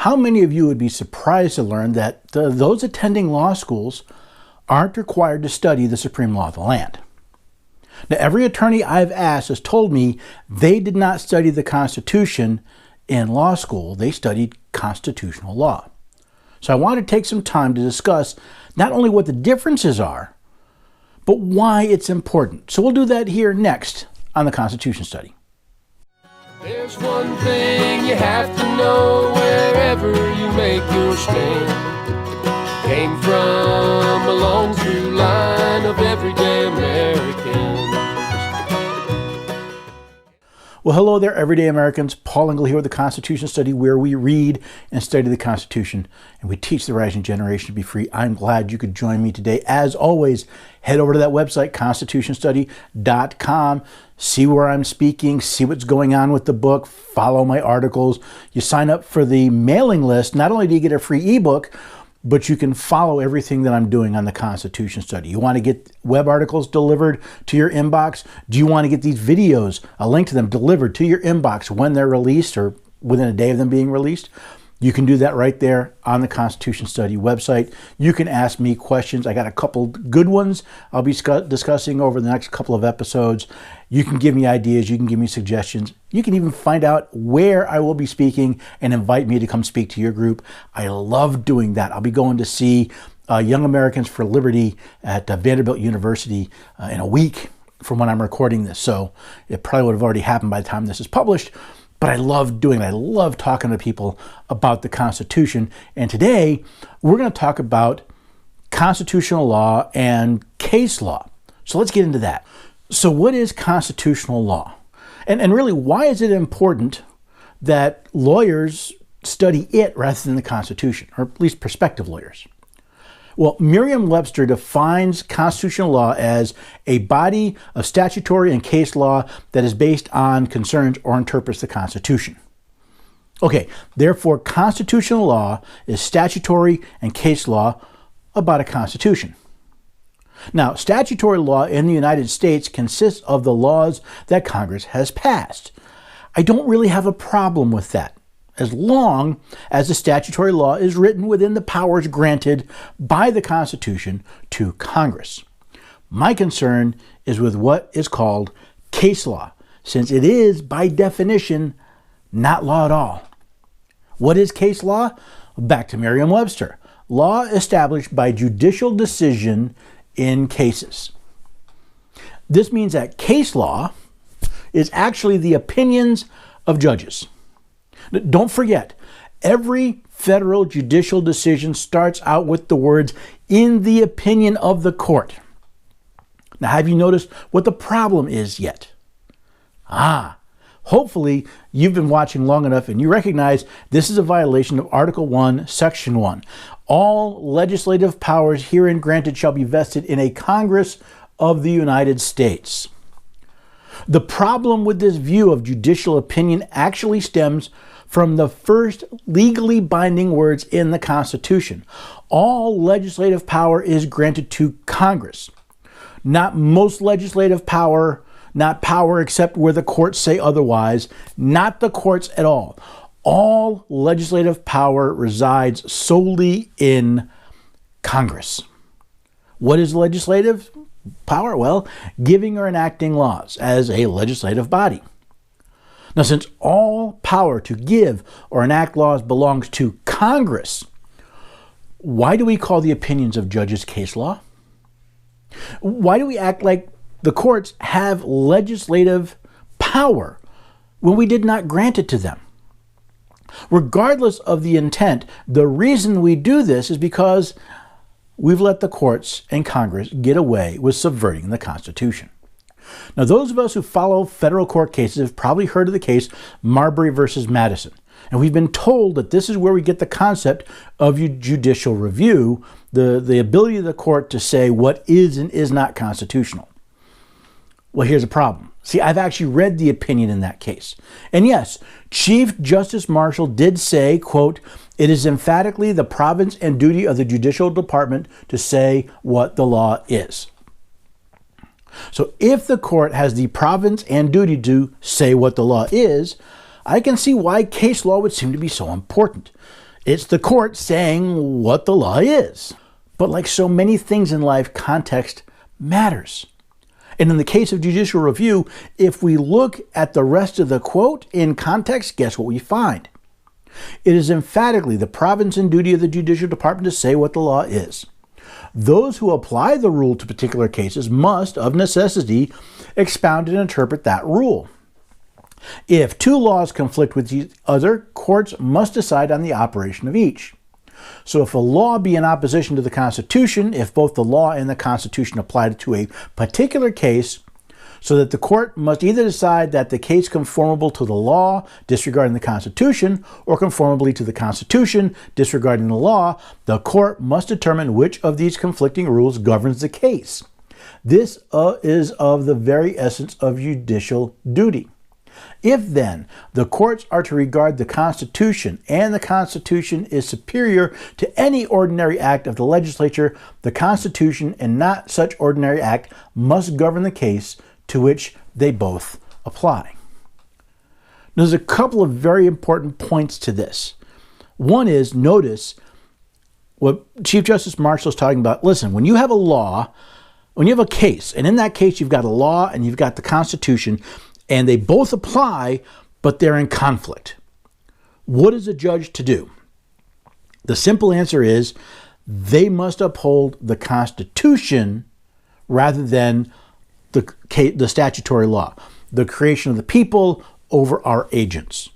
How many of you would be surprised to learn that those attending law schools aren't required to study the supreme law of the land? Now, every attorney I've asked has told me they did not study the Constitution in law school. They studied constitutional law. So I want to take some time to discuss not only what the differences are, but why it's important. So we'll do that here next on the Constitution Study. There's one thing you have to know wherever you make your stand. Came from a long through line of everyday Americans. Well, hello there, everyday Americans. Paul Engel here with the Constitution Study, where we read and study the Constitution, and we teach the rising generation to be free. I'm glad you could join me today. As always, head over to that website, constitutionstudy.com. See where I'm speaking, see what's going on with the book, follow my articles. You sign up for the mailing list. Not only do you get a free ebook, but you can follow everything that I'm doing on the Constitution Study. You want to get web articles delivered to your inbox? Do you want to get these videos, a link to them, delivered to your inbox when they're released or within a day of them being released? You can do that right there on the Constitution Study website. You can ask me questions. I got a couple good ones I'll be discussing over the next couple of episodes. You can give me ideas. You can give me suggestions. You can even find out where I will be speaking and invite me to come speak to your group. I love doing that. I'll be going to see Young Americans for Liberty at Vanderbilt University in a week from when I'm recording this. So it probably would have already happened by the time this is published. But I love doing it. I love talking to people about the Constitution. And today, we're going to talk about constitutional law and case law. So let's get into that. So what is constitutional law? And really, why is it important that lawyers study it rather than the Constitution, or at least prospective lawyers? Well, Merriam-Webster defines constitutional law as a body of statutory and case law that is based on, concerns, or interprets the Constitution. Okay, therefore, constitutional law is statutory and case law about a constitution. Now, statutory law in the United States consists of the laws that Congress has passed. I don't really have a problem with that, as long as the statutory law is written within the powers granted by the Constitution to Congress. My concern is with what is called case law, since it is, by definition, not law at all. What is case law? Back to Merriam-Webster. Law established by judicial decision in cases. This means that case law is actually the opinions of judges. Don't forget, every federal judicial decision starts out with the words, "in the opinion of the court." Now, have you noticed what the problem is yet? Hopefully you've been watching long enough and you recognize this is a violation of Article 1, Section 1. All legislative powers herein granted shall be vested in a Congress of the United States. The problem with this view of judicial opinion actually stems from the first legally binding words in the Constitution. All legislative power is granted to Congress. Not most legislative power, not power except where the courts say otherwise, not the courts at all. All legislative power resides solely in Congress. What is legislative power? Well, giving or enacting laws as a legislative body. Now, since all power to give or enact laws belongs to Congress, why do we call the opinions of judges case law? Why do we act like the courts have legislative power when we did not grant it to them? Regardless of the intent, the reason we do this is because we've let the courts and Congress get away with subverting the Constitution. Now, those of us who follow federal court cases have probably heard of the case Marbury versus Madison. And we've been told that this is where we get the concept of judicial review, the ability of the court to say what is and is not constitutional. Well, here's a problem. See, I've actually read the opinion in that case. And yes, Chief Justice Marshall did say, quote, "It is emphatically the province and duty of the judicial department to say what the law is." So if the court has the province and duty to say what the law is, I can see why case law would seem to be so important. It's the court saying what the law is. But like so many things in life, context matters. And in the case of judicial review, if we look at the rest of the quote in context, guess what we find? It is emphatically the province and duty of the judicial department to say what the law is. Those who apply the rule to particular cases must, of necessity, expound and interpret that rule. If two laws conflict with each other, courts must decide on the operation of each. So if a law be in opposition to the Constitution, if both the law and the Constitution apply to a particular case, so that the court must either decide that the case conformable to the law, disregarding the Constitution, or conformably to the Constitution, disregarding the law, the court must determine which of these conflicting rules governs the case. This is of the very essence of judicial duty. If then the courts are to regard the Constitution and the Constitution is superior to any ordinary act of the legislature, the Constitution and not such ordinary act must govern the case to which they both apply. There's a couple of very important points to this. One is, notice what Chief Justice Marshall is talking about. Listen, when you have a law, when you have a case, and in that case you've got a law and you've got the Constitution, and they both apply, but they're in conflict. What is a judge to do? The simple answer is they must uphold the Constitution rather than the statutory law, the creation of the people over our agents.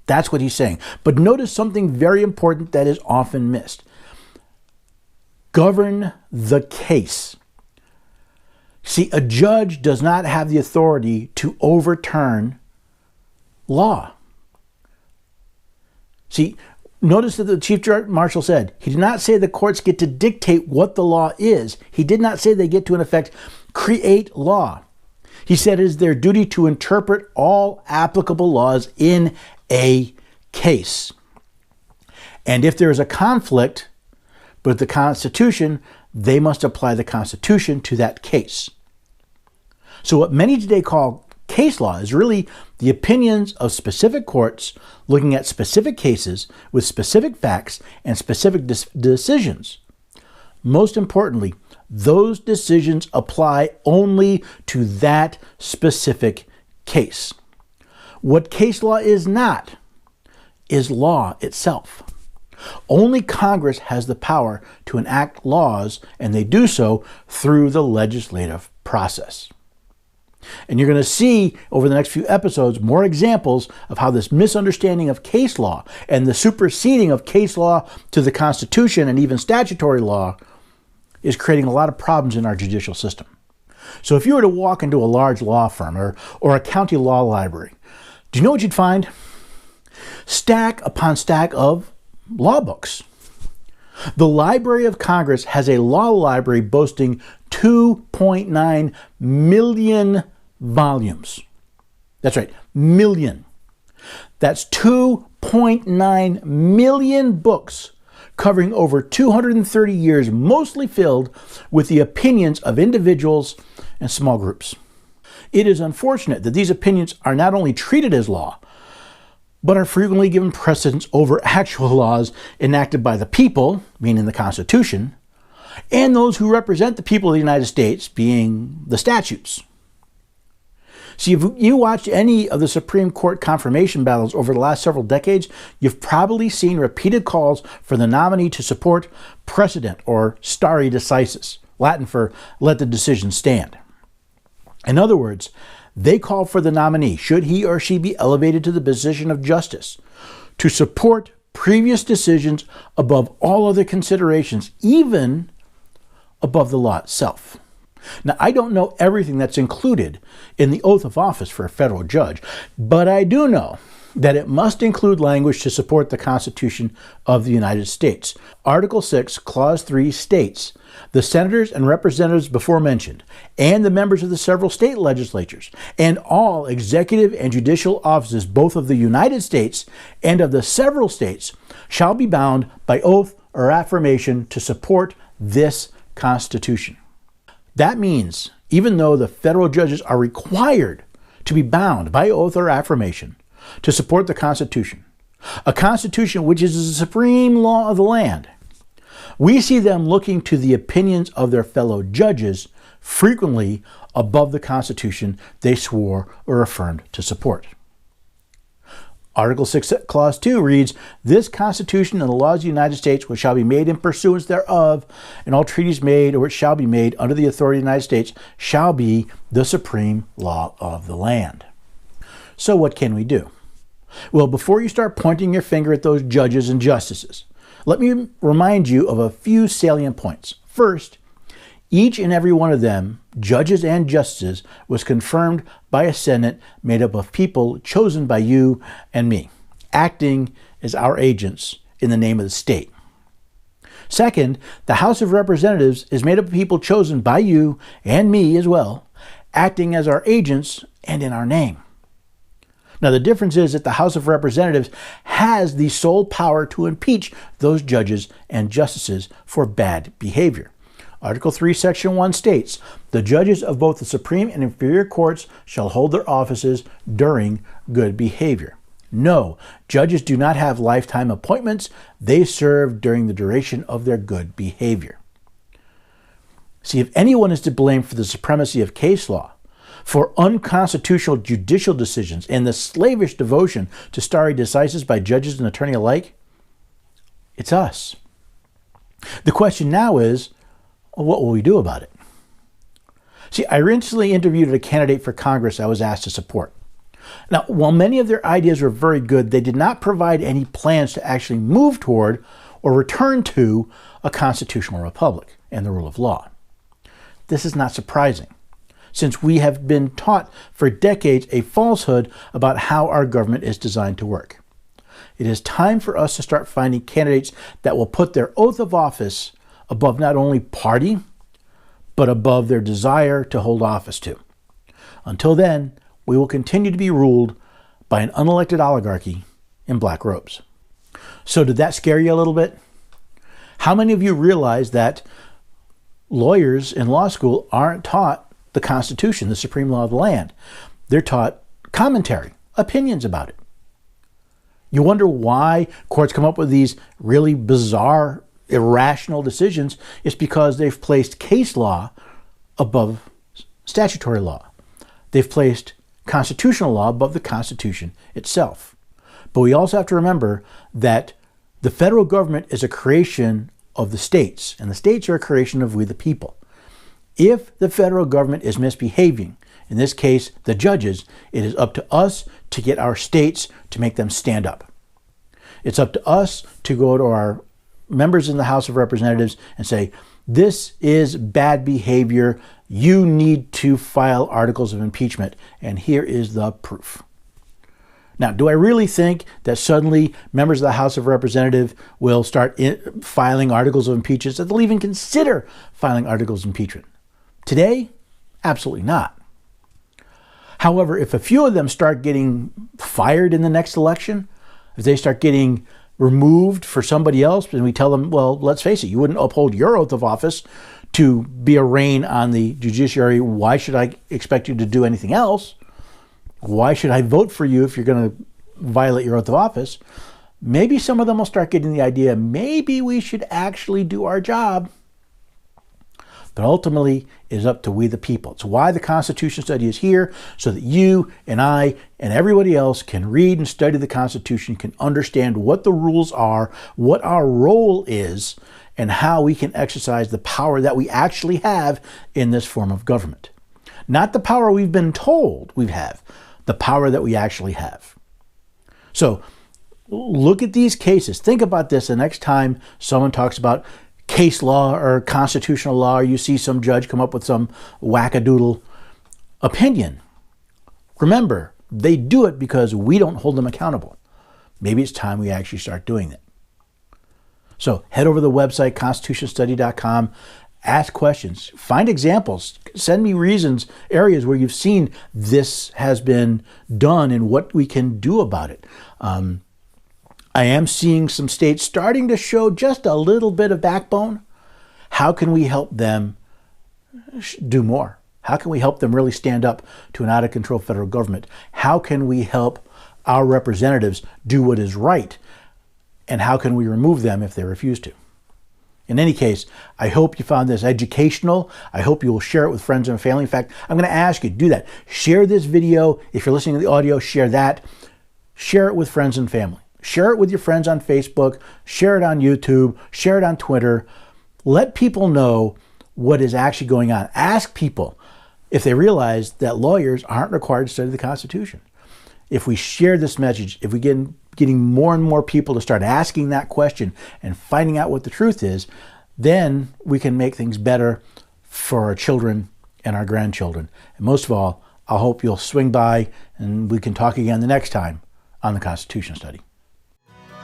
That's what he's saying. But notice something very important that is often missed. Govern the case. See, a judge does not have the authority to overturn law. See, notice that the Chief Marshal said, he did not say the courts get to dictate what the law is. He did not say they get to, in effect, create law. He said it is their duty to interpret all applicable laws in a case. And if there is a conflict with the Constitution, they must apply the Constitution to that case. So what many today call case law is really the opinions of specific courts looking at specific cases with specific facts and specific decisions. Most importantly, those decisions apply only to that specific case. What case law is not is law itself. Only Congress has the power to enact laws, and they do so through the legislative process. And you're going to see over the next few episodes more examples of how this misunderstanding of case law and the superseding of case law to the Constitution and even statutory law is creating a lot of problems in our judicial system. So if you were to walk into a large law firm or a county law library, do you know what you'd find? Stack upon stack of law books. The Library of Congress has a law library boasting 2.9 million volumes. That's right, million. That's 2.9 million books covering over 230 years, mostly filled with the opinions of individuals and small groups. It is unfortunate that these opinions are not only treated as law, but are frequently given precedence over actual laws enacted by the people, meaning the Constitution, and those who represent the people of the United States, being the statutes. See, if you watched any of the Supreme Court confirmation battles over the last several decades, you've probably seen repeated calls for the nominee to support precedent or stare decisis, Latin for let the decision stand. In other words, they call for the nominee, should he or she be elevated to the position of justice, to support previous decisions above all other considerations, even above the law itself. Now, I don't know everything that's included in the oath of office for a federal judge, but I do know that it must include language to support the Constitution of the United States. Article 6, Clause 3 states, the senators and representatives before mentioned, and the members of the several state legislatures, and all executive and judicial offices both of the United States and of the several states, shall be bound by oath or affirmation to support this Constitution. That means, even though the federal judges are required to be bound by oath or affirmation to support the Constitution, A constitution which is the supreme law of the land. We see them looking to the opinions of their fellow judges frequently above the Constitution they swore or affirmed to support. Article 6, Clause 2 reads, "This Constitution and the laws of the United States which shall be made in pursuance thereof, and all treaties made or which shall be made under the authority of the United States shall be the supreme law of the land." So what can we do? Well, before you start pointing your finger at those judges and justices, let me remind you of a few salient points. First, each and every one of them, judges and justices, was confirmed by a Senate made up of people chosen by you and me, acting as our agents in the name of the state. Second, the House of Representatives is made up of people chosen by you and me as well, acting as our agents and in our name. Now, the difference is that the House of Representatives has the sole power to impeach those judges and justices for bad behavior. Article 3, Section 1 states, "The judges of both the Supreme and inferior courts shall hold their offices during good behavior." No, judges do not have lifetime appointments. They serve during the duration of their good behavior. See, if anyone is to blame for the supremacy of case law, for unconstitutional judicial decisions, and the slavish devotion to stare decisis by judges and attorney alike, it's us. The question now is, what will we do about it? See, I recently interviewed a candidate for Congress I was asked to support. Now, while many of their ideas were very good, they did not provide any plans to actually move toward or return to a constitutional republic and the rule of law. This is not surprising, since we have been taught for decades a falsehood about how our government is designed to work. It is time for us to start finding candidates that will put their oath of office above not only party, but above their desire to hold office too. Until then, we will continue to be ruled by an unelected oligarchy in black robes. So did that scare you a little bit? How many of you realize that lawyers in law school aren't taught the Constitution, the supreme law of the land? They're taught commentary, opinions about it. You wonder why courts come up with these really bizarre, irrational decisions. It's because they've placed case law above statutory law. They've placed constitutional law above the Constitution itself. But we also have to remember that the federal government is a creation of the states, and the states are a creation of we the people. If the federal government is misbehaving, in this case, the judges, it is up to us to get our states to make them stand up. It's up to us to go to our members in the House of Representatives and say, this is bad behavior. You need to file articles of impeachment, and here is the proof. Now, do I really think that suddenly members of the House of Representatives will start filing articles of impeachment, that they'll even consider filing articles of impeachment? Today? Absolutely not. However, if a few of them start getting fired in the next election, if they start getting removed for somebody else, and we tell them, well, let's face it, you wouldn't uphold your oath of office to be a rein on the judiciary. Why should I expect you to do anything else? Why should I vote for you if you're going to violate your oath of office? Maybe some of them will start getting the idea, maybe we should actually do our job. But ultimately, it is up to we the people. It's why the Constitution study is here, so that you and I and everybody else can read and study the Constitution, can understand what the rules are, what our role is, and how we can exercise the power that we actually have in this form of government. Not the power we've been told we have, the power that we actually have. So look at these cases. Think about this the next time someone talks about case law or constitutional law, or you see some judge come up with some wackadoodle opinion. Remember, they do it because we don't hold them accountable. Maybe it's time we actually start doing it. So head over to the website, constitutionstudy.com, ask questions, find examples, send me reasons, areas where you've seen this has been done and what we can do about it. I am seeing some states starting to show just a little bit of backbone. How can we help them do more? How can we help them really stand up to an out-of-control federal government? How can we help our representatives do what is right, and how can we remove them if they refuse to? In any case, I hope you found this educational. I hope you will share it with friends and family. In fact, I'm going to ask you to do that. Share this video. If you're listening to the audio, share that. Share it with friends and family. Share it with your friends on Facebook. Share it on YouTube. Share it on Twitter. Let people know what is actually going on. Ask people if they realize that lawyers aren't required to study the Constitution. If we share this message, if we get getting more and more people to start asking that question and finding out what the truth is, then we can make things better for our children and our grandchildren. And most of all, I hope you'll swing by and we can talk again the next time on the Constitution Study.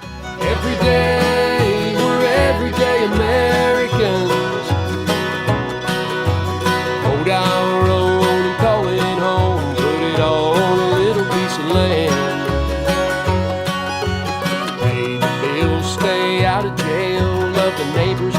Every day, we're everyday Americans. Hold our own and call it home. Put it all on a little piece of land. Pay the bills, stay out of jail. Love the neighbors